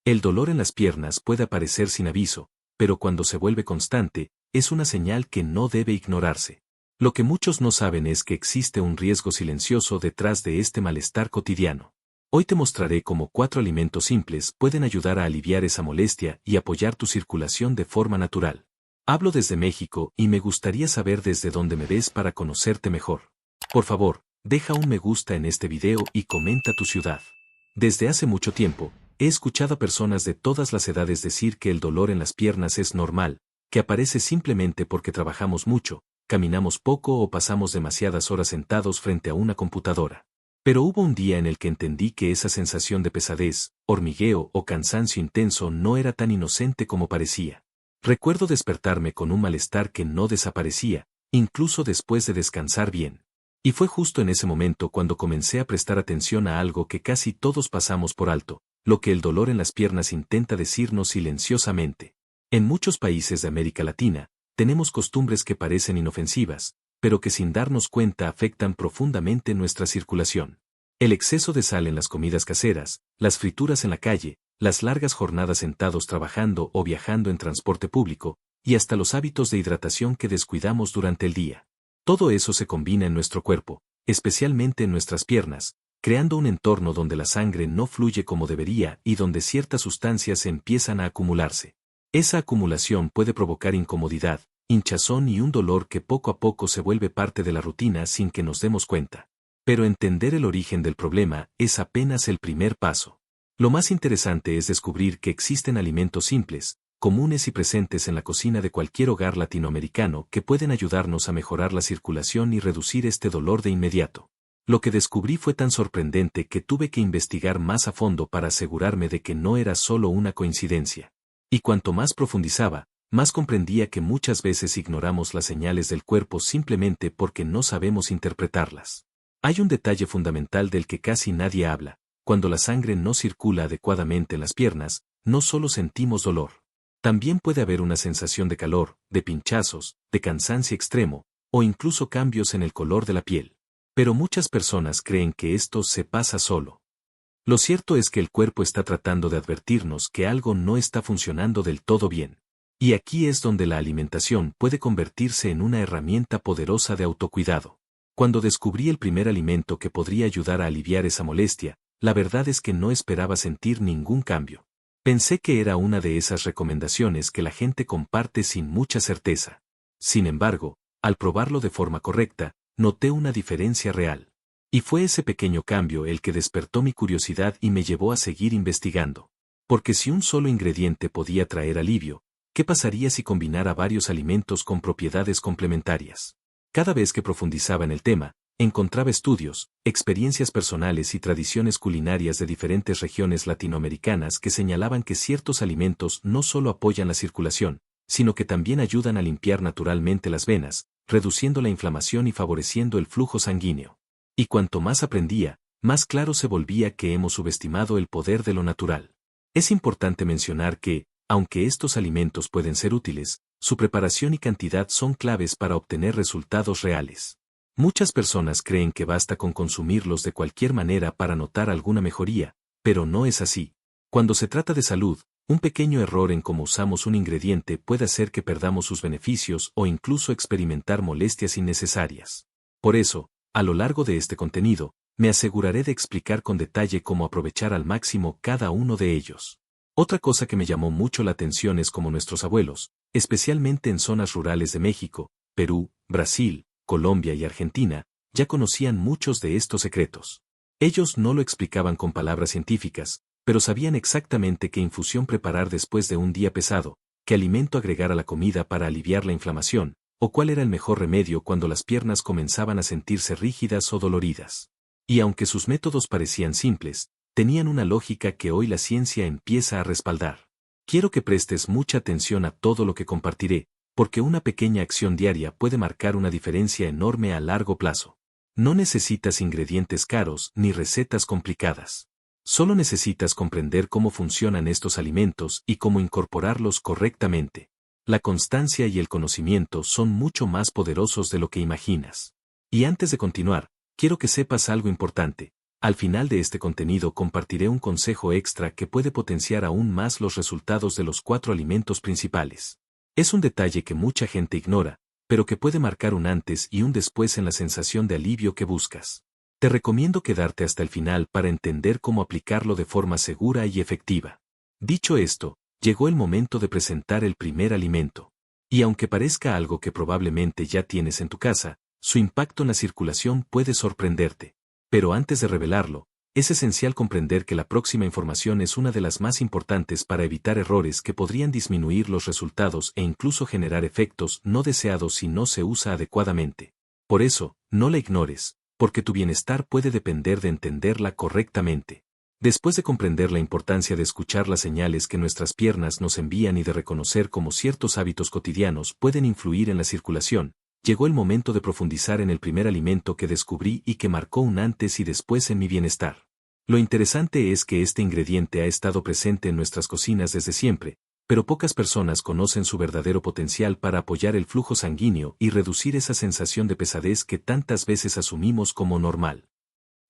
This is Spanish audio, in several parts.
El dolor en las piernas puede aparecer sin aviso, pero cuando se vuelve constante, es una señal que no debe ignorarse. Lo que muchos no saben es que existe un riesgo silencioso detrás de este malestar cotidiano. Hoy te mostraré cómo 4 alimentos simples pueden ayudar a aliviar esa molestia y apoyar tu circulación de forma natural. Hablo desde México y me gustaría saber desde dónde me ves para conocerte mejor. Por favor, deja un me gusta en este video y comenta tu ciudad. Desde hace mucho tiempo, he escuchado a personas de todas las edades decir que el dolor en las piernas es normal, que aparece simplemente porque trabajamos mucho, caminamos poco o pasamos demasiadas horas sentados frente a una computadora. Pero hubo un día en el que entendí que esa sensación de pesadez, hormigueo o cansancio intenso no era tan inocente como parecía. Recuerdo despertarme con un malestar que no desaparecía, incluso después de descansar bien. Y fue justo en ese momento cuando comencé a prestar atención a algo que casi todos pasamos por alto, lo que el dolor en las piernas intenta decirnos silenciosamente. En muchos países de América Latina, tenemos costumbres que parecen inofensivas, pero que sin darnos cuenta afectan profundamente nuestra circulación. El exceso de sal en las comidas caseras, las frituras en la calle, las largas jornadas sentados trabajando o viajando en transporte público, y hasta los hábitos de hidratación que descuidamos durante el día. Todo eso se combina en nuestro cuerpo, especialmente en nuestras piernas, creando un entorno donde la sangre no fluye como debería y donde ciertas sustancias empiezan a acumularse. Esa acumulación puede provocar incomodidad, hinchazón y un dolor que poco a poco se vuelve parte de la rutina sin que nos demos cuenta. Pero entender el origen del problema es apenas el primer paso. Lo más interesante es descubrir que existen alimentos simples, comunes y presentes en la cocina de cualquier hogar latinoamericano que pueden ayudarnos a mejorar la circulación y reducir este dolor de inmediato. Lo que descubrí fue tan sorprendente que tuve que investigar más a fondo para asegurarme de que no era solo una coincidencia. Y cuanto más profundizaba, más comprendía que muchas veces ignoramos las señales del cuerpo simplemente porque no sabemos interpretarlas. Hay un detalle fundamental del que casi nadie habla: cuando la sangre no circula adecuadamente en las piernas, no solo sentimos dolor. También puede haber una sensación de calor, de pinchazos, de cansancio extremo, o incluso cambios en el color de la piel. Pero muchas personas creen que esto se pasa solo. Lo cierto es que el cuerpo está tratando de advertirnos que algo no está funcionando del todo bien. Y aquí es donde la alimentación puede convertirse en una herramienta poderosa de autocuidado. Cuando descubrí el primer alimento que podría ayudar a aliviar esa molestia, la verdad es que no esperaba sentir ningún cambio. Pensé que era una de esas recomendaciones que la gente comparte sin mucha certeza. Sin embargo, al probarlo de forma correcta, noté una diferencia real. Y fue ese pequeño cambio el que despertó mi curiosidad y me llevó a seguir investigando. Porque si un solo ingrediente podía traer alivio, ¿qué pasaría si combinara varios alimentos con propiedades complementarias? Cada vez que profundizaba en el tema, encontraba estudios, experiencias personales y tradiciones culinarias de diferentes regiones latinoamericanas que señalaban que ciertos alimentos no solo apoyan la circulación, sino que también ayudan a limpiar naturalmente las venas, reduciendo la inflamación y favoreciendo el flujo sanguíneo. Y cuanto más aprendía, más claro se volvía que hemos subestimado el poder de lo natural. Es importante mencionar que, aunque estos alimentos pueden ser útiles, su preparación y cantidad son claves para obtener resultados reales. Muchas personas creen que basta con consumirlos de cualquier manera para notar alguna mejoría, pero no es así. Cuando se trata de salud, un pequeño error en cómo usamos un ingrediente puede hacer que perdamos sus beneficios o incluso experimentar molestias innecesarias. Por eso, a lo largo de este contenido, me aseguraré de explicar con detalle cómo aprovechar al máximo cada uno de ellos. Otra cosa que me llamó mucho la atención es cómo nuestros abuelos, especialmente en zonas rurales de México, Perú, Brasil, Colombia y Argentina, ya conocían muchos de estos secretos. Ellos no lo explicaban con palabras científicas, pero sabían exactamente qué infusión preparar después de un día pesado, qué alimento agregar a la comida para aliviar la inflamación, o cuál era el mejor remedio cuando las piernas comenzaban a sentirse rígidas o doloridas. Y aunque sus métodos parecían simples, tenían una lógica que hoy la ciencia empieza a respaldar. Quiero que prestes mucha atención a todo lo que compartiré, porque una pequeña acción diaria puede marcar una diferencia enorme a largo plazo. No necesitas ingredientes caros ni recetas complicadas. Solo necesitas comprender cómo funcionan estos alimentos y cómo incorporarlos correctamente. La constancia y el conocimiento son mucho más poderosos de lo que imaginas. Y antes de continuar, quiero que sepas algo importante. Al final de este contenido compartiré un consejo extra que puede potenciar aún más los resultados de los 4 alimentos principales. Es un detalle que mucha gente ignora, pero que puede marcar un antes y un después en la sensación de alivio que buscas. Te recomiendo quedarte hasta el final para entender cómo aplicarlo de forma segura y efectiva. Dicho esto, llegó el momento de presentar el primer alimento. Y aunque parezca algo que probablemente ya tienes en tu casa, su impacto en la circulación puede sorprenderte. Pero antes de revelarlo, es esencial comprender que la próxima información es una de las más importantes para evitar errores que podrían disminuir los resultados e incluso generar efectos no deseados si no se usa adecuadamente. Por eso, no la ignores, porque tu bienestar puede depender de entenderla correctamente. Después de comprender la importancia de escuchar las señales que nuestras piernas nos envían y de reconocer cómo ciertos hábitos cotidianos pueden influir en la circulación, llegó el momento de profundizar en el primer alimento que descubrí y que marcó un antes y después en mi bienestar. Lo interesante es que este ingrediente ha estado presente en nuestras cocinas desde siempre, pero pocas personas conocen su verdadero potencial para apoyar el flujo sanguíneo y reducir esa sensación de pesadez que tantas veces asumimos como normal.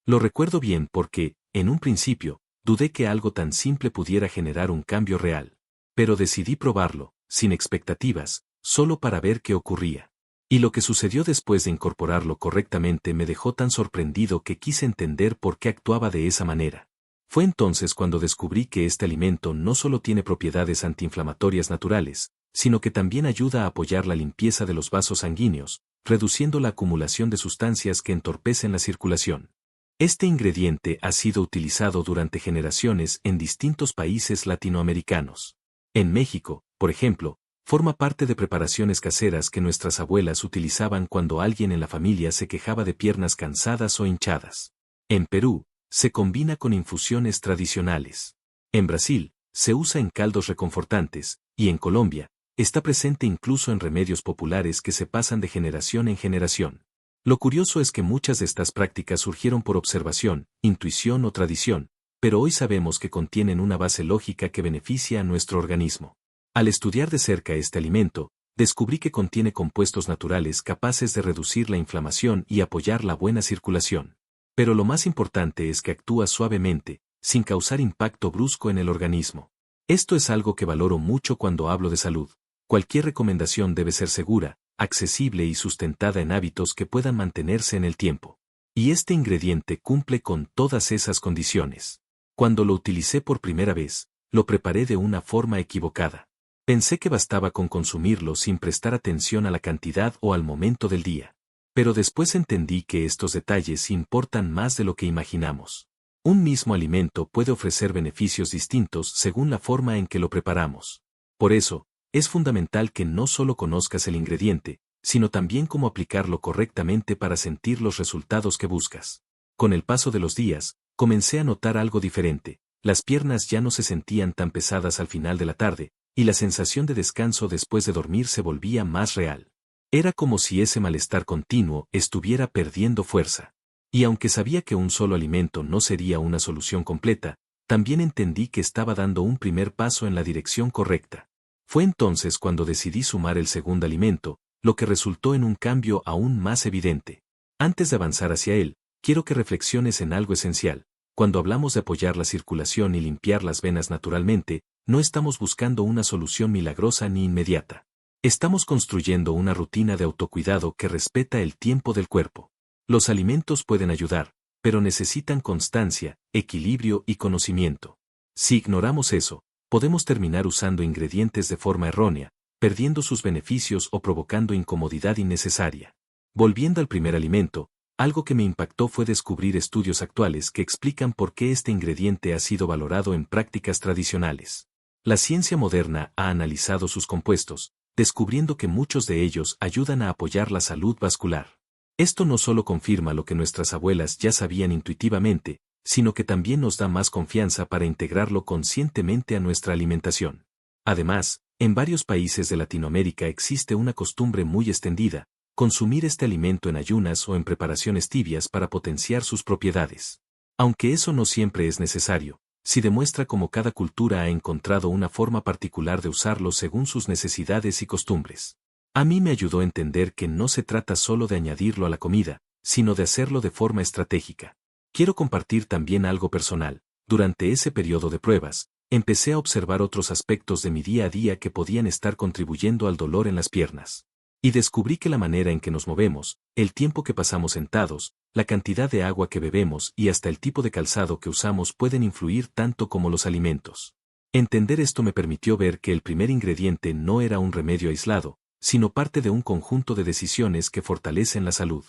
Lo recuerdo bien porque, en un principio, dudé que algo tan simple pudiera generar un cambio real. Pero decidí probarlo, sin expectativas, solo para ver qué ocurría. Y lo que sucedió después de incorporarlo correctamente me dejó tan sorprendido que quise entender por qué actuaba de esa manera. Fue entonces cuando descubrí que este alimento no solo tiene propiedades antiinflamatorias naturales, sino que también ayuda a apoyar la limpieza de los vasos sanguíneos, reduciendo la acumulación de sustancias que entorpecen la circulación. Este ingrediente ha sido utilizado durante generaciones en distintos países latinoamericanos. En México, por ejemplo, forma parte de preparaciones caseras que nuestras abuelas utilizaban cuando alguien en la familia se quejaba de piernas cansadas o hinchadas. En Perú, se combina con infusiones tradicionales. En Brasil, se usa en caldos reconfortantes, y en Colombia, está presente incluso en remedios populares que se pasan de generación en generación. Lo curioso es que muchas de estas prácticas surgieron por observación, intuición o tradición, pero hoy sabemos que contienen una base lógica que beneficia a nuestro organismo. Al estudiar de cerca este alimento, descubrí que contiene compuestos naturales capaces de reducir la inflamación y apoyar la buena circulación. Pero lo más importante es que actúa suavemente, sin causar impacto brusco en el organismo. Esto es algo que valoro mucho cuando hablo de salud. Cualquier recomendación debe ser segura, accesible y sustentada en hábitos que puedan mantenerse en el tiempo. Y este ingrediente cumple con todas esas condiciones. Cuando lo utilicé por primera vez, lo preparé de una forma equivocada. Pensé que bastaba con consumirlo sin prestar atención a la cantidad o al momento del día. Pero después entendí que estos detalles importan más de lo que imaginamos. Un mismo alimento puede ofrecer beneficios distintos según la forma en que lo preparamos. Por eso, es fundamental que no solo conozcas el ingrediente, sino también cómo aplicarlo correctamente para sentir los resultados que buscas. Con el paso de los días, comencé a notar algo diferente. Las piernas ya no se sentían tan pesadas al final de la tarde, y la sensación de descanso después de dormir se volvía más real. Era como si ese malestar continuo estuviera perdiendo fuerza. Y aunque sabía que un solo alimento no sería una solución completa, también entendí que estaba dando un primer paso en la dirección correcta. Fue entonces cuando decidí sumar el segundo alimento, lo que resultó en un cambio aún más evidente. Antes de avanzar hacia él, quiero que reflexiones en algo esencial. Cuando hablamos de apoyar la circulación y limpiar las venas naturalmente, no estamos buscando una solución milagrosa ni inmediata. Estamos construyendo una rutina de autocuidado que respeta el tiempo del cuerpo. Los alimentos pueden ayudar, pero necesitan constancia, equilibrio y conocimiento. Si ignoramos eso, podemos terminar usando ingredientes de forma errónea, perdiendo sus beneficios o provocando incomodidad innecesaria. Volviendo al primer alimento, algo que me impactó fue descubrir estudios actuales que explican por qué este ingrediente ha sido valorado en prácticas tradicionales. La ciencia moderna ha analizado sus compuestos, descubriendo que muchos de ellos ayudan a apoyar la salud vascular. Esto no solo confirma lo que nuestras abuelas ya sabían intuitivamente, sino que también nos da más confianza para integrarlo conscientemente a nuestra alimentación. Además, en varios países de Latinoamérica existe una costumbre muy extendida: consumir este alimento en ayunas o en preparaciones tibias para potenciar sus propiedades. Aunque eso no siempre es necesario, sí demuestra cómo cada cultura ha encontrado una forma particular de usarlo según sus necesidades y costumbres. A mí me ayudó a entender que no se trata solo de añadirlo a la comida, sino de hacerlo de forma estratégica. Quiero compartir también algo personal. Durante ese periodo de pruebas, empecé a observar otros aspectos de mi día a día que podían estar contribuyendo al dolor en las piernas. Y descubrí que la manera en que nos movemos, el tiempo que pasamos sentados, la cantidad de agua que bebemos y hasta el tipo de calzado que usamos pueden influir tanto como los alimentos. Entender esto me permitió ver que el primer ingrediente no era un remedio aislado, sino parte de un conjunto de decisiones que fortalecen la salud.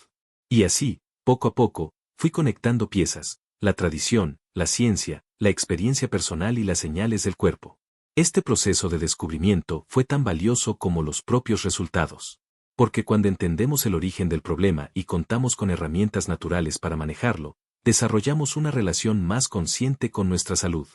Y así, poco a poco, fui conectando piezas, la tradición, la ciencia, la experiencia personal y las señales del cuerpo. Este proceso de descubrimiento fue tan valioso como los propios resultados. Porque cuando entendemos el origen del problema y contamos con herramientas naturales para manejarlo, desarrollamos una relación más consciente con nuestra salud.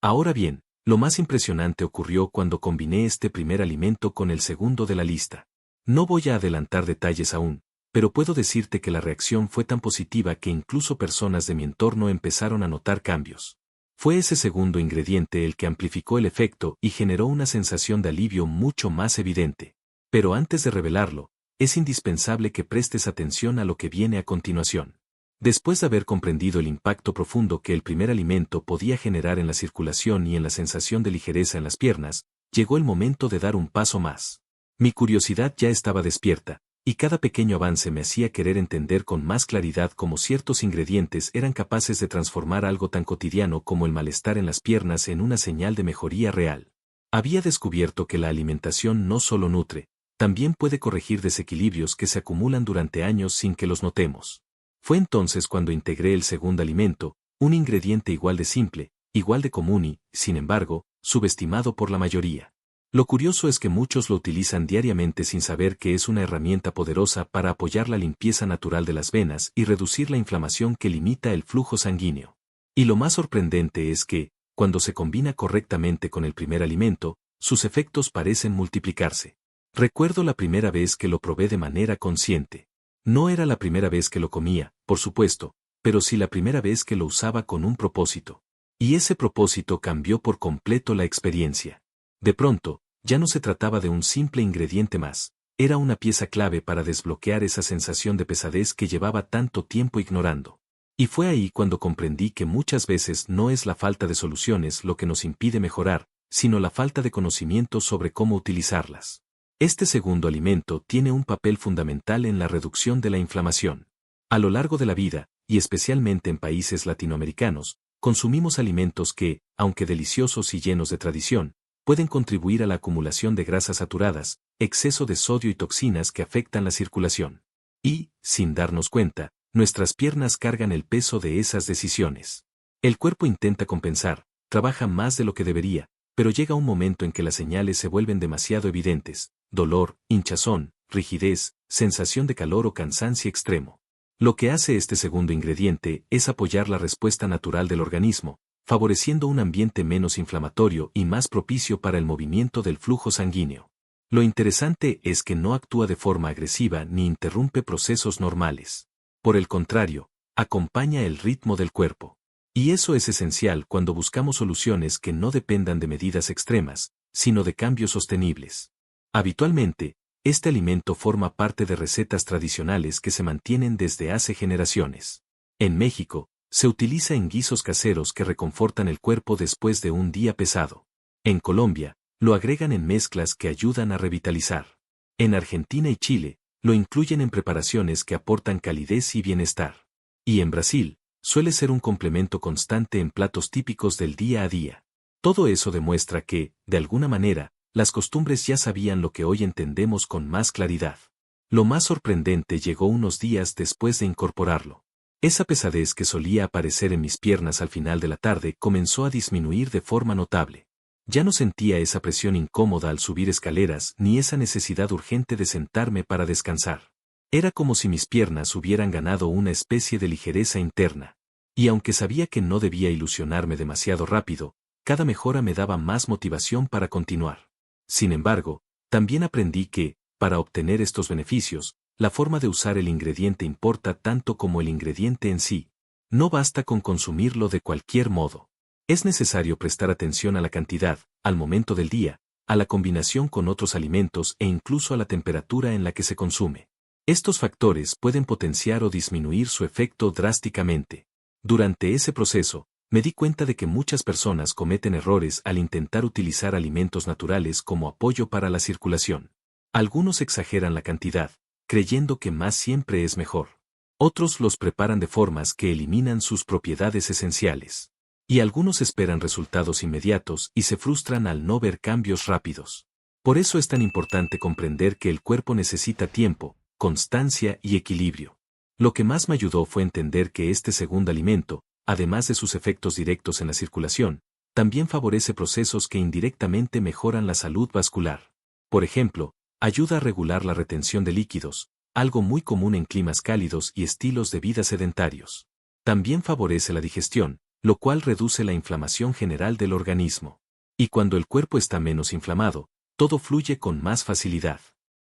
Ahora bien, lo más impresionante ocurrió cuando combiné este primer alimento con el segundo de la lista. No voy a adelantar detalles aún, pero puedo decirte que la reacción fue tan positiva que incluso personas de mi entorno empezaron a notar cambios. Fue ese segundo ingrediente el que amplificó el efecto y generó una sensación de alivio mucho más evidente. Pero antes de revelarlo, es indispensable que prestes atención a lo que viene a continuación. Después de haber comprendido el impacto profundo que el primer alimento podía generar en la circulación y en la sensación de ligereza en las piernas, llegó el momento de dar un paso más. Mi curiosidad ya estaba despierta, y cada pequeño avance me hacía querer entender con más claridad cómo ciertos ingredientes eran capaces de transformar algo tan cotidiano como el malestar en las piernas en una señal de mejoría real. Había descubierto que la alimentación no solo nutre, también puede corregir desequilibrios que se acumulan durante años sin que los notemos. Fue entonces cuando integré el segundo alimento, un ingrediente igual de simple, igual de común y, sin embargo, subestimado por la mayoría. Lo curioso es que muchos lo utilizan diariamente sin saber que es una herramienta poderosa para apoyar la limpieza natural de las venas y reducir la inflamación que limita el flujo sanguíneo. Y lo más sorprendente es que, cuando se combina correctamente con el primer alimento, sus efectos parecen multiplicarse. Recuerdo la primera vez que lo probé de manera consciente. No era la primera vez que lo comía, por supuesto, pero sí la primera vez que lo usaba con un propósito. Y ese propósito cambió por completo la experiencia. De pronto, ya no se trataba de un simple ingrediente más, era una pieza clave para desbloquear esa sensación de pesadez que llevaba tanto tiempo ignorando. Y fue ahí cuando comprendí que muchas veces no es la falta de soluciones lo que nos impide mejorar, sino la falta de conocimiento sobre cómo utilizarlas. Este segundo alimento tiene un papel fundamental en la reducción de la inflamación. A lo largo de la vida, y especialmente en países latinoamericanos, consumimos alimentos que, aunque deliciosos y llenos de tradición, pueden contribuir a la acumulación de grasas saturadas, exceso de sodio y toxinas que afectan la circulación. Y, sin darnos cuenta, nuestras piernas cargan el peso de esas decisiones. El cuerpo intenta compensar, trabaja más de lo que debería, pero llega un momento en que las señales se vuelven demasiado evidentes: dolor, hinchazón, rigidez, sensación de calor o cansancio extremo. Lo que hace este segundo ingrediente es apoyar la respuesta natural del organismo, favoreciendo un ambiente menos inflamatorio y más propicio para el movimiento del flujo sanguíneo. Lo interesante es que no actúa de forma agresiva ni interrumpe procesos normales. Por el contrario, acompaña el ritmo del cuerpo. Y eso es esencial cuando buscamos soluciones que no dependan de medidas extremas, sino de cambios sostenibles. Habitualmente, este alimento forma parte de recetas tradicionales que se mantienen desde hace generaciones. En México, se utiliza en guisos caseros que reconfortan el cuerpo después de un día pesado. En Colombia, lo agregan en mezclas que ayudan a revitalizar. En Argentina y Chile, lo incluyen en preparaciones que aportan calidez y bienestar. Y en Brasil, suele ser un complemento constante en platos típicos del día a día. Todo eso demuestra que, de alguna manera, las costumbres ya sabían lo que hoy entendemos con más claridad. Lo más sorprendente llegó unos días después de incorporarlo. Esa pesadez que solía aparecer en mis piernas al final de la tarde comenzó a disminuir de forma notable. Ya no sentía esa presión incómoda al subir escaleras ni esa necesidad urgente de sentarme para descansar. Era como si mis piernas hubieran ganado una especie de ligereza interna. Y aunque sabía que no debía ilusionarme demasiado rápido, cada mejora me daba más motivación para continuar. Sin embargo, también aprendí que, para obtener estos beneficios, la forma de usar el ingrediente importa tanto como el ingrediente en sí. No basta con consumirlo de cualquier modo. Es necesario prestar atención a la cantidad, al momento del día, a la combinación con otros alimentos e incluso a la temperatura en la que se consume. Estos factores pueden potenciar o disminuir su efecto drásticamente. Durante ese proceso, me di cuenta de que muchas personas cometen errores al intentar utilizar alimentos naturales como apoyo para la circulación. Algunos exageran la cantidad, creyendo que más siempre es mejor. Otros los preparan de formas que eliminan sus propiedades esenciales. Y algunos esperan resultados inmediatos y se frustran al no ver cambios rápidos. Por eso es tan importante comprender que el cuerpo necesita tiempo, constancia y equilibrio. Lo que más me ayudó fue entender que este segundo alimento, además de sus efectos directos en la circulación, también favorece procesos que indirectamente mejoran la salud vascular. Por ejemplo, ayuda a regular la retención de líquidos, algo muy común en climas cálidos y estilos de vida sedentarios. También favorece la digestión, lo cual reduce la inflamación general del organismo. Y cuando el cuerpo está menos inflamado, todo fluye con más facilidad.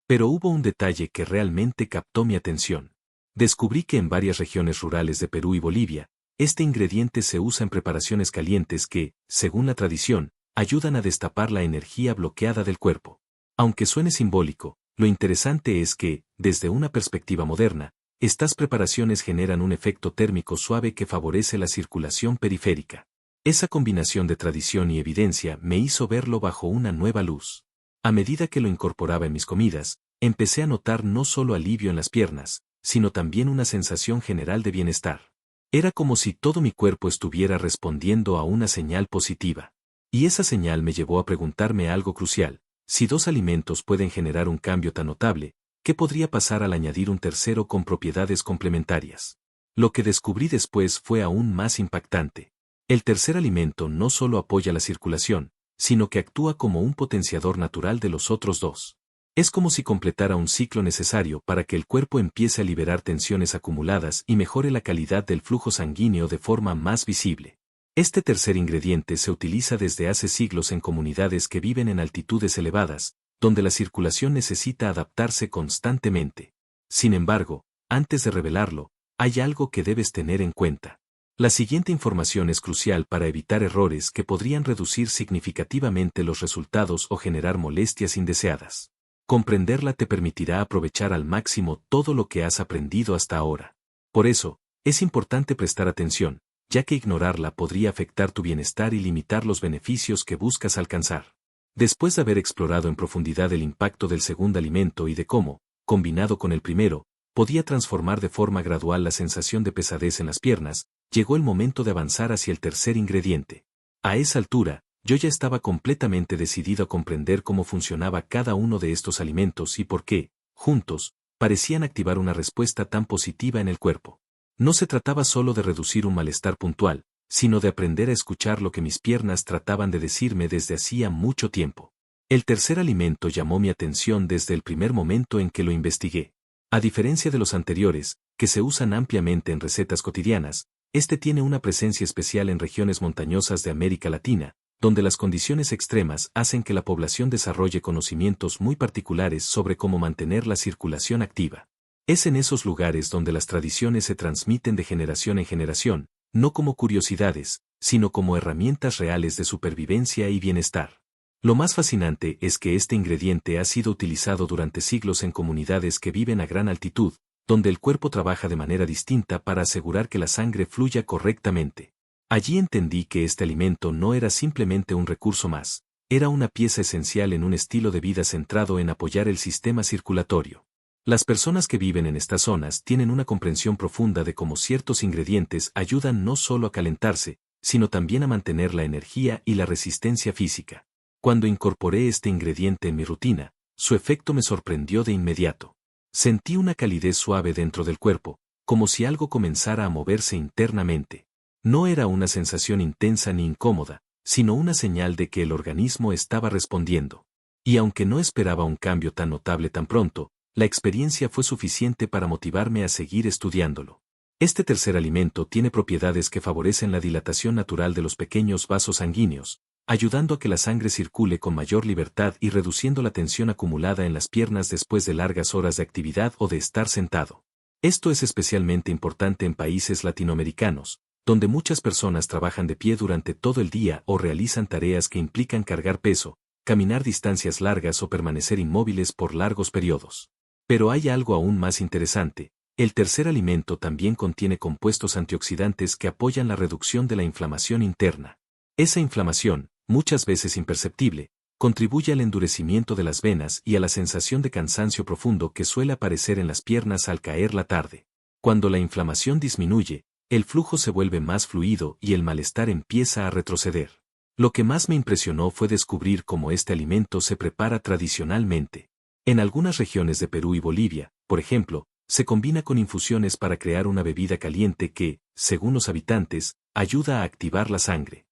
Pero hubo un detalle que realmente captó mi atención. Descubrí que en varias regiones rurales de Perú y Bolivia, este ingrediente se usa en preparaciones calientes que, según la tradición, ayudan a destapar la energía bloqueada del cuerpo. Aunque suene simbólico, lo interesante es que, desde una perspectiva moderna, estas preparaciones generan un efecto térmico suave que favorece la circulación periférica. Esa combinación de tradición y evidencia me hizo verlo bajo una nueva luz. A medida que lo incorporaba en mis comidas, empecé a notar no solo alivio en las piernas, sino también una sensación general de bienestar. Era como si todo mi cuerpo estuviera respondiendo a una señal positiva. Y esa señal me llevó a preguntarme algo crucial: si dos alimentos pueden generar un cambio tan notable, ¿qué podría pasar al añadir un tercero con propiedades complementarias? Lo que descubrí después fue aún más impactante. El tercer alimento no solo apoya la circulación, sino que actúa como un potenciador natural de los otros dos. Es como si completara un ciclo necesario para que el cuerpo empiece a liberar tensiones acumuladas y mejore la calidad del flujo sanguíneo de forma más visible. Este tercer ingrediente se utiliza desde hace siglos en comunidades que viven en altitudes elevadas, donde la circulación necesita adaptarse constantemente. Sin embargo, antes de revelarlo, hay algo que debes tener en cuenta. La siguiente información es crucial para evitar errores que podrían reducir significativamente los resultados o generar molestias indeseadas. Comprenderla te permitirá aprovechar al máximo todo lo que has aprendido hasta ahora. Por eso, es importante prestar atención, ya que ignorarla podría afectar tu bienestar y limitar los beneficios que buscas alcanzar. Después de haber explorado en profundidad el impacto del segundo alimento y de cómo, combinado con el primero, podía transformar de forma gradual la sensación de pesadez en las piernas, llegó el momento de avanzar hacia el tercer ingrediente. A esa altura, yo ya estaba completamente decidido a comprender cómo funcionaba cada uno de estos alimentos y por qué, juntos, parecían activar una respuesta tan positiva en el cuerpo. No se trataba solo de reducir un malestar puntual, sino de aprender a escuchar lo que mis piernas trataban de decirme desde hacía mucho tiempo. El tercer alimento llamó mi atención desde el primer momento en que lo investigué. A diferencia de los anteriores, que se usan ampliamente en recetas cotidianas, este tiene una presencia especial en regiones montañosas de América Latina, donde las condiciones extremas hacen que la población desarrolle conocimientos muy particulares sobre cómo mantener la circulación activa. Es en esos lugares donde las tradiciones se transmiten de generación en generación, no como curiosidades, sino como herramientas reales de supervivencia y bienestar. Lo más fascinante es que este ingrediente ha sido utilizado durante siglos en comunidades que viven a gran altitud, donde el cuerpo trabaja de manera distinta para asegurar que la sangre fluya correctamente. Allí entendí que este alimento no era simplemente un recurso más, era una pieza esencial en un estilo de vida centrado en apoyar el sistema circulatorio. Las personas que viven en estas zonas tienen una comprensión profunda de cómo ciertos ingredientes ayudan no solo a calentarse, sino también a mantener la energía y la resistencia física. Cuando incorporé este ingrediente en mi rutina, su efecto me sorprendió de inmediato. Sentí una calidez suave dentro del cuerpo, como si algo comenzara a moverse internamente. No era una sensación intensa ni incómoda, sino una señal de que el organismo estaba respondiendo. Y aunque no esperaba un cambio tan notable tan pronto, la experiencia fue suficiente para motivarme a seguir estudiándolo. Este tercer alimento tiene propiedades que favorecen la dilatación natural de los pequeños vasos sanguíneos, ayudando a que la sangre circule con mayor libertad y reduciendo la tensión acumulada en las piernas después de largas horas de actividad o de estar sentado. Esto es especialmente importante en países latinoamericanos, donde muchas personas trabajan de pie durante todo el día o realizan tareas que implican cargar peso, caminar distancias largas o permanecer inmóviles por largos periodos. Pero hay algo aún más interesante: El tercer alimento también contiene compuestos antioxidantes que apoyan la reducción de la inflamación interna. Esa inflamación, muchas veces imperceptible, contribuye al endurecimiento de las venas y a la sensación de cansancio profundo que suele aparecer en las piernas al caer la tarde. Cuando la inflamación disminuye, el flujo se vuelve más fluido y el malestar empieza a retroceder. Lo que más me impresionó fue descubrir cómo este alimento se prepara tradicionalmente. En algunas regiones de Perú y Bolivia, por ejemplo, se combina con infusiones para crear una bebida caliente que, según los habitantes, ayuda a activar la sangre.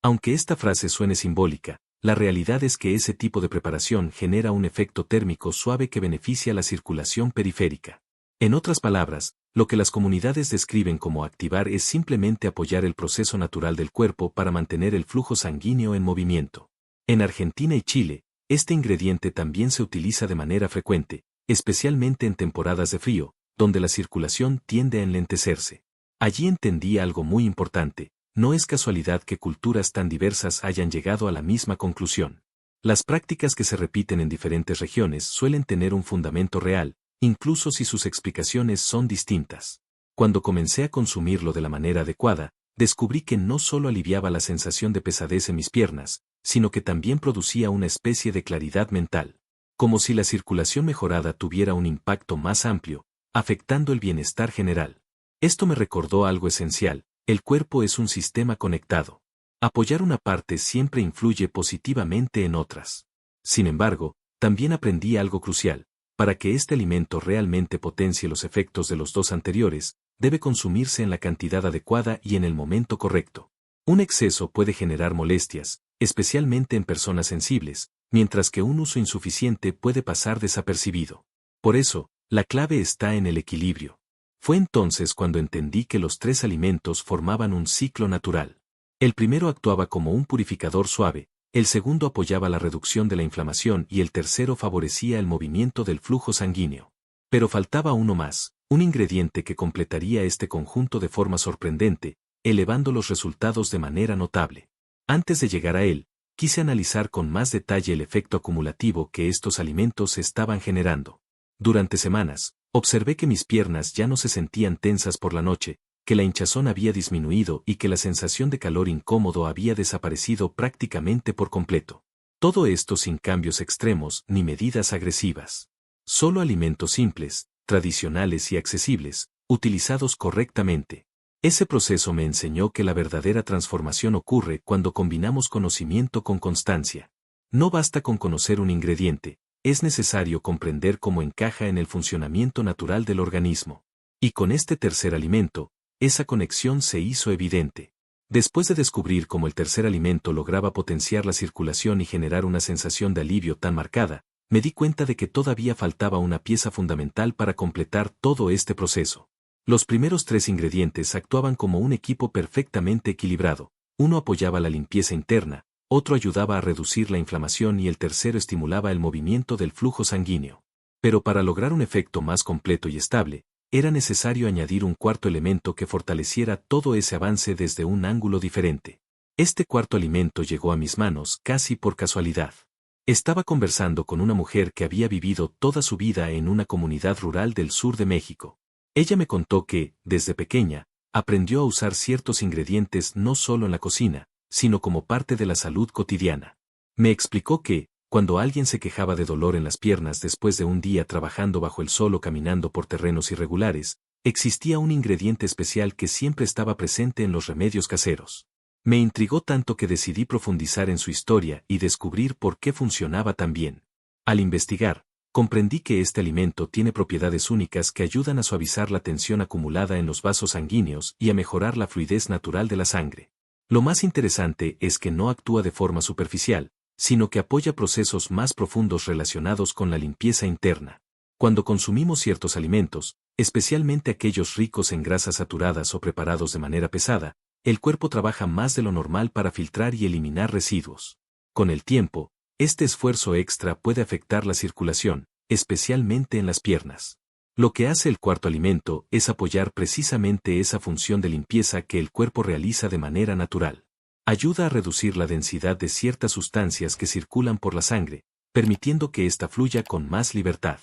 Aunque esta frase suene simbólica, la realidad es que ese tipo de preparación genera un efecto térmico suave que beneficia la circulación periférica. En otras palabras, lo que las comunidades describen como activar es simplemente apoyar el proceso natural del cuerpo para mantener el flujo sanguíneo en movimiento. En Argentina y Chile, este ingrediente también se utiliza de manera frecuente, especialmente en temporadas de frío, donde la circulación tiende a enlentecerse. Allí entendí algo muy importante: no es casualidad que culturas tan diversas hayan llegado a la misma conclusión. Las prácticas que se repiten en diferentes regiones suelen tener un fundamento real, incluso si sus explicaciones son distintas. Cuando comencé a consumirlo de la manera adecuada, descubrí que no solo aliviaba la sensación de pesadez en mis piernas, sino que también producía una especie de claridad mental, como si la circulación mejorada tuviera un impacto más amplio, afectando el bienestar general. Esto me recordó algo esencial: el cuerpo es un sistema conectado. Apoyar una parte siempre influye positivamente en otras. Sin embargo, también aprendí algo crucial: para que este alimento realmente potencie los efectos de los dos anteriores, debe consumirse en la cantidad adecuada y en el momento correcto. Un exceso puede generar molestias, especialmente en personas sensibles, mientras que un uso insuficiente puede pasar desapercibido. Por eso, la clave está en el equilibrio. Fue entonces cuando entendí que los tres alimentos formaban un ciclo natural. El primero actuaba como un purificador suave, el segundo apoyaba la reducción de la inflamación y el tercero favorecía el movimiento del flujo sanguíneo. Pero faltaba uno más, un ingrediente que completaría este conjunto de forma sorprendente, elevando los resultados de manera notable. Antes de llegar a él, quise analizar con más detalle el efecto acumulativo que estos alimentos estaban generando. Durante semanas, observé que mis piernas ya no se sentían tensas por la noche, que la hinchazón había disminuido y que la sensación de calor incómodo había desaparecido prácticamente por completo. Todo esto sin cambios extremos ni medidas agresivas. Solo alimentos simples, tradicionales y accesibles, utilizados correctamente. Ese proceso me enseñó que la verdadera transformación ocurre cuando combinamos conocimiento con constancia. No basta con conocer un ingrediente, es necesario comprender cómo encaja en el funcionamiento natural del organismo. Y con este tercer alimento, esa conexión se hizo evidente. Después de descubrir cómo el tercer alimento lograba potenciar la circulación y generar una sensación de alivio tan marcada, me di cuenta de que todavía faltaba una pieza fundamental para completar todo este proceso. Los primeros tres ingredientes actuaban como un equipo perfectamente equilibrado: uno apoyaba la limpieza interna, otro ayudaba a reducir la inflamación y el tercero estimulaba el movimiento del flujo sanguíneo. Pero para lograr un efecto más completo y estable, era necesario añadir un cuarto elemento que fortaleciera todo ese avance desde un ángulo diferente. Este cuarto alimento llegó a mis manos casi por casualidad. Estaba conversando con una mujer que había vivido toda su vida en una comunidad rural del sur de México. Ella me contó que, desde pequeña, aprendió a usar ciertos ingredientes no solo en la cocina, sino como parte de la salud cotidiana. Me explicó que, cuando alguien se quejaba de dolor en las piernas después de un día trabajando bajo el sol o caminando por terrenos irregulares, existía un ingrediente especial que siempre estaba presente en los remedios caseros. Me intrigó tanto que decidí profundizar en su historia y descubrir por qué funcionaba tan bien. Al investigar, comprendí que este alimento tiene propiedades únicas que ayudan a suavizar la tensión acumulada en los vasos sanguíneos y a mejorar la fluidez natural de la sangre. Lo más interesante es que no actúa de forma superficial, sino que apoya procesos más profundos relacionados con la limpieza interna. Cuando consumimos ciertos alimentos, especialmente aquellos ricos en grasas saturadas o preparados de manera pesada, el cuerpo trabaja más de lo normal para filtrar y eliminar residuos. Con el tiempo, este esfuerzo extra puede afectar la circulación, especialmente en las piernas. Lo que hace el cuarto alimento es apoyar precisamente esa función de limpieza que el cuerpo realiza de manera natural. Ayuda a reducir la densidad de ciertas sustancias que circulan por la sangre, permitiendo que ésta fluya con más libertad.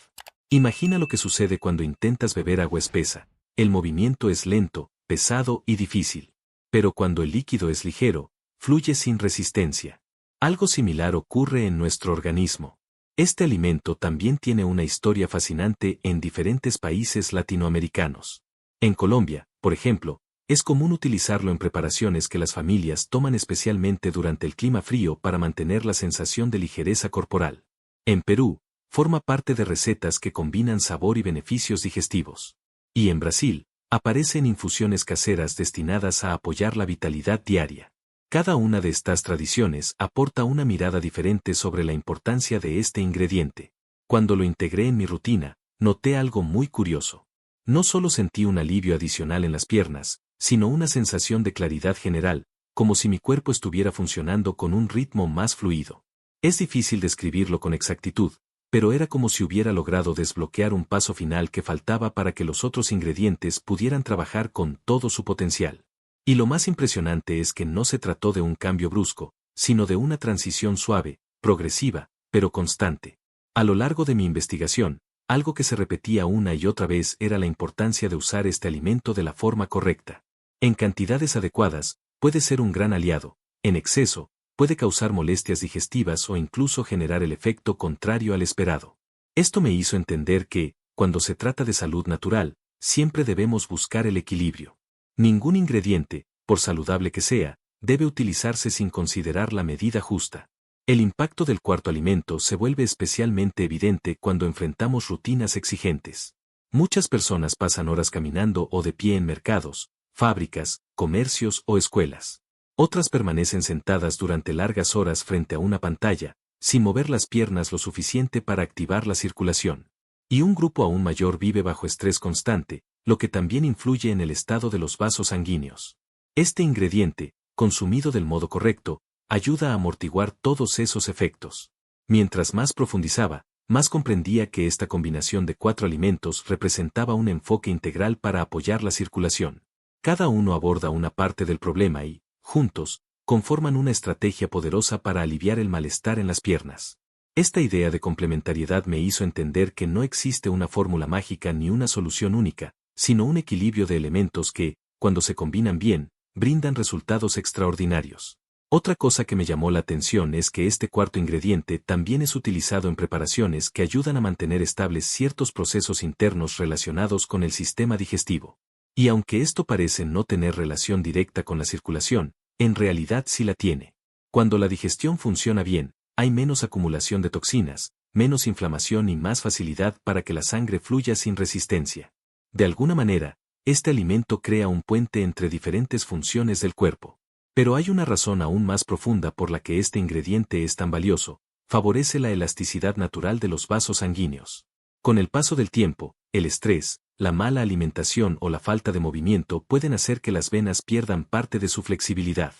Imagina lo que sucede cuando intentas beber agua espesa. El movimiento es lento, pesado y difícil. Pero cuando el líquido es ligero, fluye sin resistencia. Algo similar ocurre en nuestro organismo. Este alimento también tiene una historia fascinante en diferentes países latinoamericanos. En Colombia, por ejemplo, es común utilizarlo en preparaciones que las familias toman especialmente durante el clima frío para mantener la sensación de ligereza corporal. En Perú, forma parte de recetas que combinan sabor y beneficios digestivos. Y en Brasil, aparece en infusiones caseras destinadas a apoyar la vitalidad diaria. Cada una de estas tradiciones aporta una mirada diferente sobre la importancia de este ingrediente. Cuando lo integré en mi rutina, noté algo muy curioso. No solo sentí un alivio adicional en las piernas, sino una sensación de claridad general, como si mi cuerpo estuviera funcionando con un ritmo más fluido. Es difícil describirlo con exactitud, pero era como si hubiera logrado desbloquear un paso final que faltaba para que los otros ingredientes pudieran trabajar con todo su potencial. Y lo más impresionante es que no se trató de un cambio brusco, sino de una transición suave, progresiva, pero constante. A lo largo de mi investigación, algo que se repetía una y otra vez era la importancia de usar este alimento de la forma correcta. En cantidades adecuadas, puede ser un gran aliado; en exceso, puede causar molestias digestivas o incluso generar el efecto contrario al esperado. Esto me hizo entender que, cuando se trata de salud natural, siempre debemos buscar el equilibrio. Ningún ingrediente, por saludable que sea, debe utilizarse sin considerar la medida justa. El impacto del cuarto alimento se vuelve especialmente evidente cuando enfrentamos rutinas exigentes. Muchas personas pasan horas caminando o de pie en mercados, fábricas, comercios o escuelas. Otras permanecen sentadas durante largas horas frente a una pantalla, sin mover las piernas lo suficiente para activar la circulación. Y un grupo aún mayor vive bajo estrés constante, lo que también influye en el estado de los vasos sanguíneos. Este ingrediente, consumido del modo correcto, ayuda a amortiguar todos esos efectos. Mientras más profundizaba, más comprendía que esta combinación de 4 alimentos representaba un enfoque integral para apoyar la circulación. Cada uno aborda una parte del problema y, juntos, conforman una estrategia poderosa para aliviar el malestar en las piernas. Esta idea de complementariedad me hizo entender que no existe una fórmula mágica ni una solución única, sino un equilibrio de elementos que, cuando se combinan bien, brindan resultados extraordinarios. Otra cosa que me llamó la atención es que este cuarto ingrediente también es utilizado en preparaciones que ayudan a mantener estables ciertos procesos internos relacionados con el sistema digestivo. Y aunque esto parece no tener relación directa con la circulación, en realidad sí la tiene. Cuando la digestión funciona bien, hay menos acumulación de toxinas, menos inflamación y más facilidad para que la sangre fluya sin resistencia. De alguna manera, este alimento crea un puente entre diferentes funciones del cuerpo. Pero hay una razón aún más profunda por la que este ingrediente es tan valioso: favorece la elasticidad natural de los vasos sanguíneos. Con el paso del tiempo, el estrés, la mala alimentación o la falta de movimiento pueden hacer que las venas pierdan parte de su flexibilidad.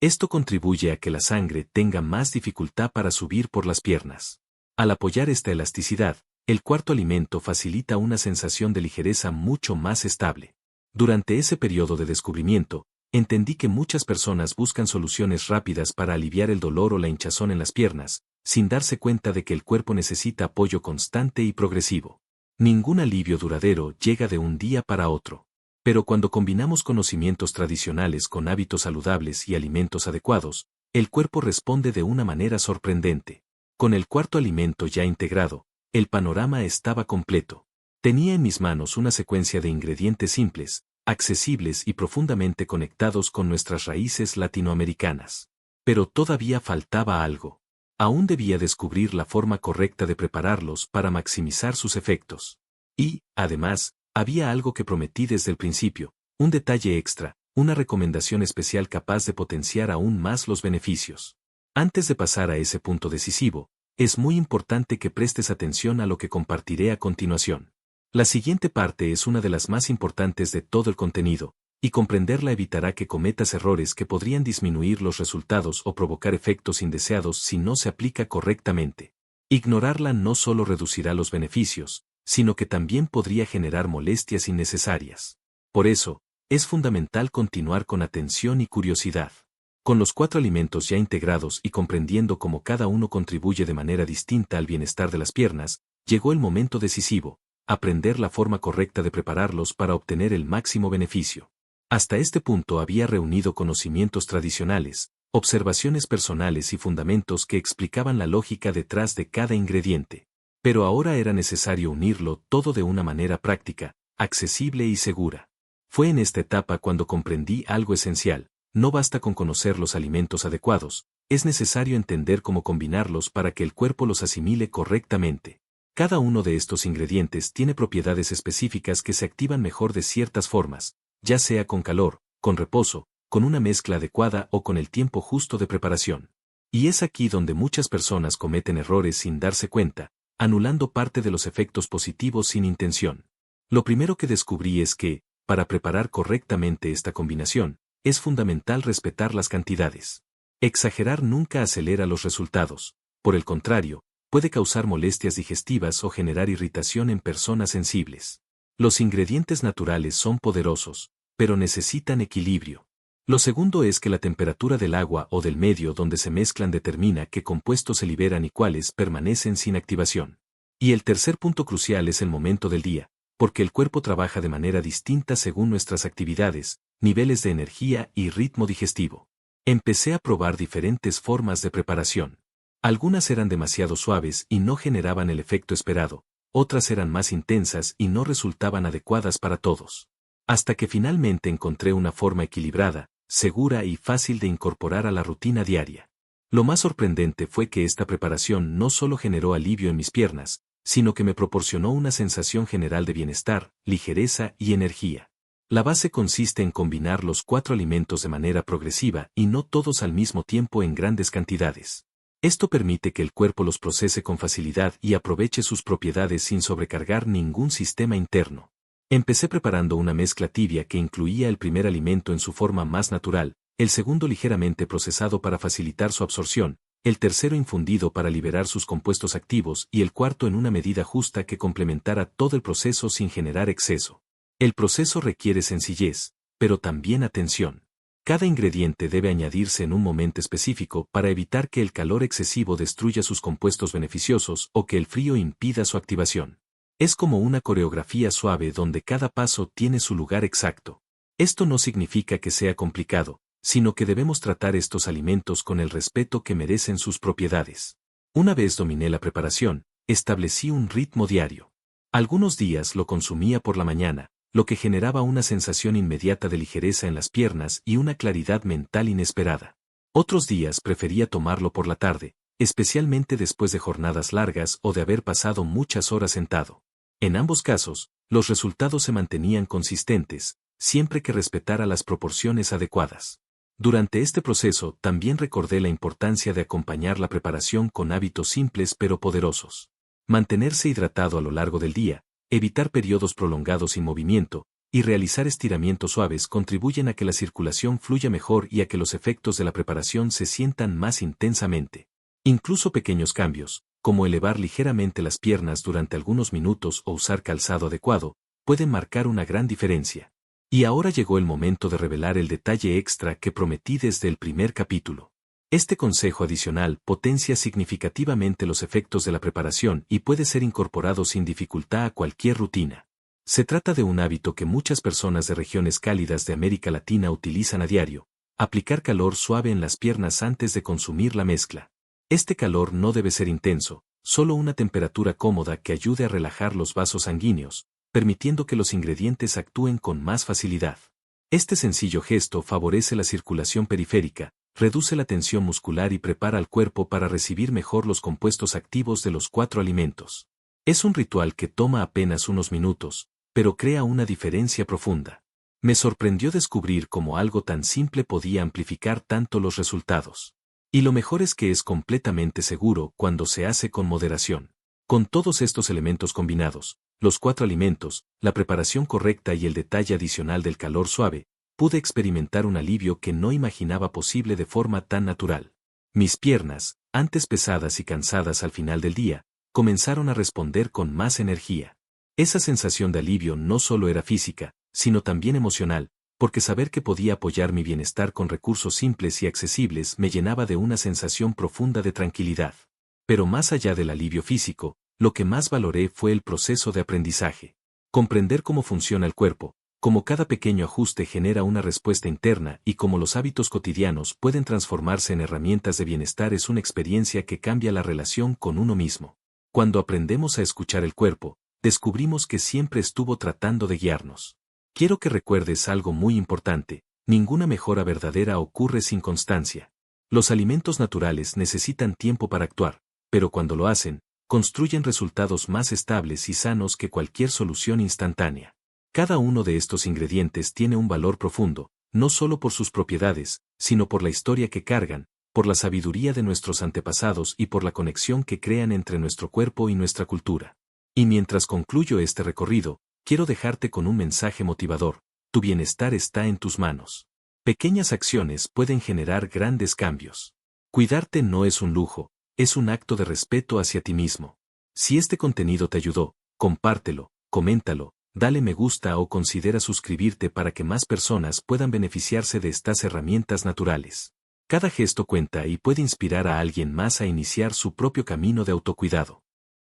Esto contribuye a que la sangre tenga más dificultad para subir por las piernas. Al apoyar esta elasticidad, el cuarto alimento facilita una sensación de ligereza mucho más estable. Durante ese periodo de descubrimiento, entendí que muchas personas buscan soluciones rápidas para aliviar el dolor o la hinchazón en las piernas, sin darse cuenta de que el cuerpo necesita apoyo constante y progresivo. Ningún alivio duradero llega de un día para otro. Pero cuando combinamos conocimientos tradicionales con hábitos saludables y alimentos adecuados, el cuerpo responde de una manera sorprendente. Con el cuarto alimento ya integrado, el panorama estaba completo. Tenía en mis manos una secuencia de ingredientes simples, accesibles y profundamente conectados con nuestras raíces latinoamericanas. Pero todavía faltaba algo. Aún debía descubrir la forma correcta de prepararlos para maximizar sus efectos. Y, además, había algo que prometí desde el principio: un detalle extra, una recomendación especial capaz de potenciar aún más los beneficios. Antes de pasar a ese punto decisivo, es muy importante que prestes atención a lo que compartiré a continuación. La siguiente parte es una de las más importantes de todo el contenido, y comprenderla evitará que cometas errores que podrían disminuir los resultados o provocar efectos indeseados si no se aplica correctamente. Ignorarla no solo reducirá los beneficios, sino que también podría generar molestias innecesarias. Por eso, es fundamental continuar con atención y curiosidad. Con los 4 alimentos ya integrados y comprendiendo cómo cada uno contribuye de manera distinta al bienestar de las piernas, Llegó el momento decisivo, aprender la forma correcta de prepararlos para obtener el máximo beneficio. Hasta este punto había reunido conocimientos tradicionales, observaciones personales y fundamentos que explicaban la lógica detrás de cada ingrediente. Pero ahora era necesario unirlo todo de una manera práctica, accesible y segura. Fue en esta etapa cuando comprendí algo esencial: no basta con conocer los alimentos adecuados, es necesario entender cómo combinarlos para que el cuerpo los asimile correctamente. Cada uno de estos ingredientes tiene propiedades específicas que se activan mejor de ciertas formas, ya sea con calor, con reposo, con una mezcla adecuada o con el tiempo justo de preparación. Y es aquí donde muchas personas cometen errores sin darse cuenta, anulando parte de los efectos positivos sin intención. Lo primero que descubrí es que, para preparar correctamente esta combinación, es fundamental respetar las cantidades. Exagerar nunca acelera los resultados, por el contrario, puede causar molestias digestivas o generar irritación en personas sensibles. Los ingredientes naturales son poderosos, pero necesitan equilibrio. Lo segundo es que la temperatura del agua o del medio donde se mezclan determina qué compuestos se liberan y cuáles permanecen sin activación. Y el tercer punto crucial es el momento del día, porque el cuerpo trabaja de manera distinta según nuestras actividades, niveles de energía y ritmo digestivo. Empecé a probar diferentes formas de preparación. Algunas eran demasiado suaves y no generaban el efecto esperado, otras eran más intensas y no resultaban adecuadas para todos. Hasta que finalmente encontré una forma equilibrada, segura y fácil de incorporar a la rutina diaria. Lo más sorprendente fue que esta preparación no solo generó alivio en mis piernas, sino que me proporcionó una sensación general de bienestar, ligereza y energía. La base consiste en combinar los 4 alimentos de manera progresiva y no todos al mismo tiempo en grandes cantidades. Esto permite que el cuerpo los procese con facilidad y aproveche sus propiedades sin sobrecargar ningún sistema interno. Empecé preparando una mezcla tibia que incluía el primer alimento en su forma más natural, el segundo ligeramente procesado para facilitar su absorción, el tercero infundido para liberar sus compuestos activos y el cuarto en una medida justa que complementara todo el proceso sin generar exceso. El proceso requiere sencillez, pero también atención. Cada ingrediente debe añadirse en un momento específico para evitar que el calor excesivo destruya sus compuestos beneficiosos o que el frío impida su activación. Es como una coreografía suave donde cada paso tiene su lugar exacto. Esto no significa que sea complicado, sino que debemos tratar estos alimentos con el respeto que merecen sus propiedades. Una vez dominé la preparación, establecí un ritmo diario. Algunos días lo consumía por la mañana, lo que generaba una sensación inmediata de ligereza en las piernas y una claridad mental inesperada. Otros días prefería tomarlo por la tarde, especialmente después de jornadas largas o de haber pasado muchas horas sentado. En ambos casos, los resultados se mantenían consistentes, siempre que respetara las proporciones adecuadas. Durante este proceso también recordé la importancia de acompañar la preparación con hábitos simples pero poderosos. Mantenerse hidratado a lo largo del día, evitar periodos prolongados sin movimiento, y realizar estiramientos suaves contribuyen a que la circulación fluya mejor y a que los efectos de la preparación se sientan más intensamente. Incluso pequeños cambios, como elevar ligeramente las piernas durante algunos minutos o usar calzado adecuado, pueden marcar una gran diferencia. Y ahora llegó el momento de revelar el detalle extra que prometí desde el primer capítulo. Este consejo adicional potencia significativamente los efectos de la preparación y puede ser incorporado sin dificultad a cualquier rutina. Se trata de un hábito que muchas personas de regiones cálidas de América Latina utilizan a diario: aplicar calor suave en las piernas antes de consumir la mezcla. Este calor no debe ser intenso, solo una temperatura cómoda que ayude a relajar los vasos sanguíneos, permitiendo que los ingredientes actúen con más facilidad. Este sencillo gesto favorece la circulación periférica, reduce la tensión muscular y prepara al cuerpo para recibir mejor los compuestos activos de los 4 alimentos. Es un ritual que toma apenas unos minutos, pero crea una diferencia profunda. Me sorprendió descubrir cómo algo tan simple podía amplificar tanto los resultados. Y lo mejor es que es completamente seguro cuando se hace con moderación. Con todos estos elementos combinados, los 4 alimentos, la preparación correcta y el detalle adicional del calor suave, pude experimentar un alivio que no imaginaba posible de forma tan natural. Mis piernas, antes pesadas y cansadas al final del día, comenzaron a responder con más energía. Esa sensación de alivio no solo era física, sino también emocional, porque saber que podía apoyar mi bienestar con recursos simples y accesibles me llenaba de una sensación profunda de tranquilidad. Pero más allá del alivio físico, lo que más valoré fue el proceso de aprendizaje. Comprender cómo funciona el cuerpo, cómo cada pequeño ajuste genera una respuesta interna y cómo los hábitos cotidianos pueden transformarse en herramientas de bienestar es una experiencia que cambia la relación con uno mismo. Cuando aprendemos a escuchar el cuerpo, descubrimos que siempre estuvo tratando de guiarnos. Quiero que recuerdes algo muy importante: ninguna mejora verdadera ocurre sin constancia. Los alimentos naturales necesitan tiempo para actuar, pero cuando lo hacen, construyen resultados más estables y sanos que cualquier solución instantánea. Cada uno de estos ingredientes tiene un valor profundo, no solo por sus propiedades, sino por la historia que cargan, por la sabiduría de nuestros antepasados y por la conexión que crean entre nuestro cuerpo y nuestra cultura. Y mientras concluyo este recorrido, quiero dejarte con un mensaje motivador: tu bienestar está en tus manos. Pequeñas acciones pueden generar grandes cambios. Cuidarte no es un lujo, es un acto de respeto hacia ti mismo. Si este contenido te ayudó, compártelo, coméntalo, dale me gusta o considera suscribirte para que más personas puedan beneficiarse de estas herramientas naturales. Cada gesto cuenta y puede inspirar a alguien más a iniciar su propio camino de autocuidado.